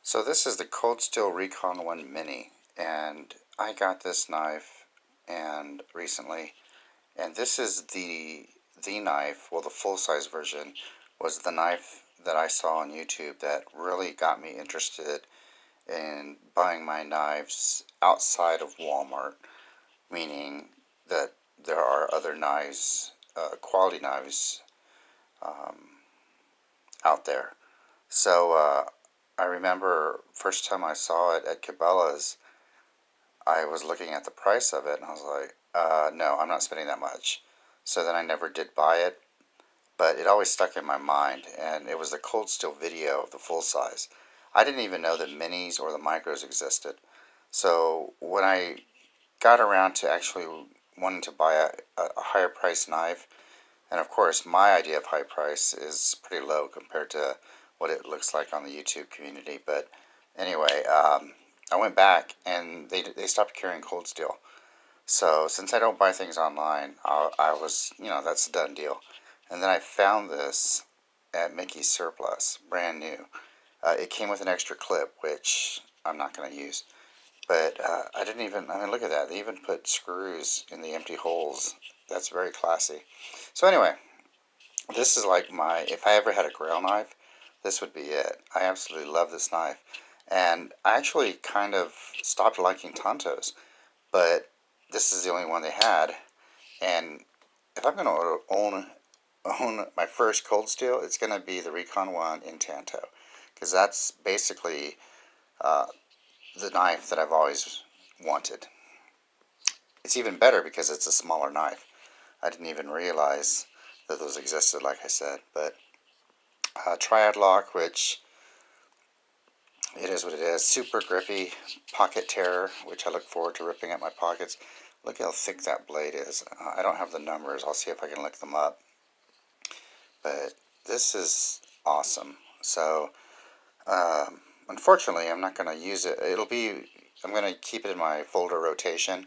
So this is the Cold Steel Recon 1 Mini, and I got this knife and recently, and this is the knife, well, the full-size version was the knife that I saw on YouTube that really got me interested in buying my knives outside of Walmart, meaning that there are other knives, quality knives out there. So I remember first time I saw it at Cabela's, I was looking at the price of it and I was like, no, I'm not spending that much. So then I never did buy it, but it always stuck in my mind, and it was the Cold Steel video of the full size. I didn't even know the minis or the micros existed. So when I got around to actually wanting to buy a higher price knife, and of course my idea of high price is pretty low compared to what it looks like on the YouTube community, but anyway, I went back and they stopped carrying Cold Steel. So since I don't buy things online, I was, that's a done deal. And then I found this at Mickey's Surplus, brand new. It came with an extra clip, which I'm not going to use. But I didn't even, I mean, look at that. They even put screws in the empty holes. That's very classy. So anyway, this is like if I ever had a grill knife, this would be it. I absolutely love this knife. And I actually kind of stopped liking Tantos, but this is the only one they had. And if I'm going to own my first Cold Steel, it's going to be the Recon 1 in Tanto, because that's basically the knife that I've always wanted. It's even better because it's a smaller knife. I didn't even realize that those existed, like I said. But Triad lock, which it is what it is. Super grippy pocket tearer, which I look forward to ripping at my pockets. Look how thick that blade is. I don't have the numbers. I'll see if I can look them up. But this is awesome. So, unfortunately, I'm not going to use it. I'm going to keep it in my folder rotation.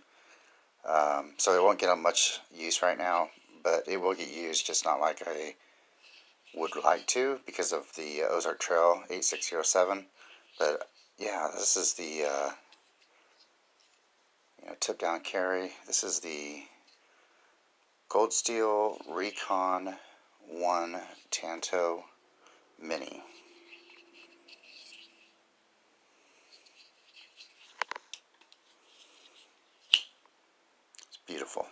So it won't get much use right now, but it will get used, just not like I would like to because of the Ozark Trail 8607. But yeah, this is the tip down carry. This is the Cold Steel Recon 1 Tanto Mini. It's beautiful.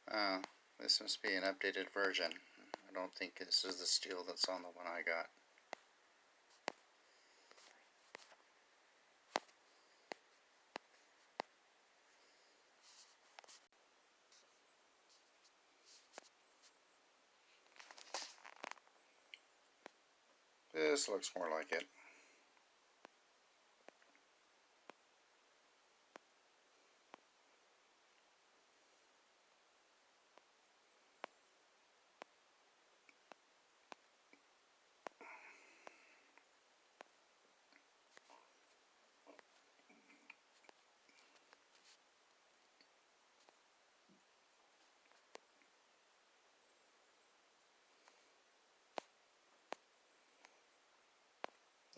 Uh, this must be an updated version. I don't think this is the steel that's on the one I got. This looks more like it.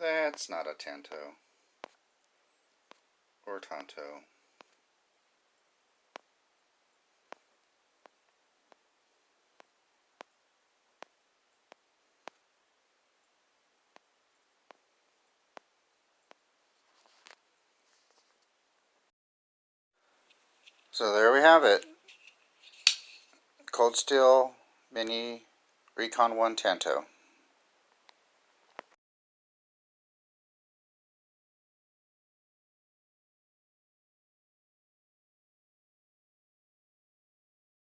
That's not a Tanto or Tanto. So there we have it. Cold Steel Mini Recon 1 Tanto.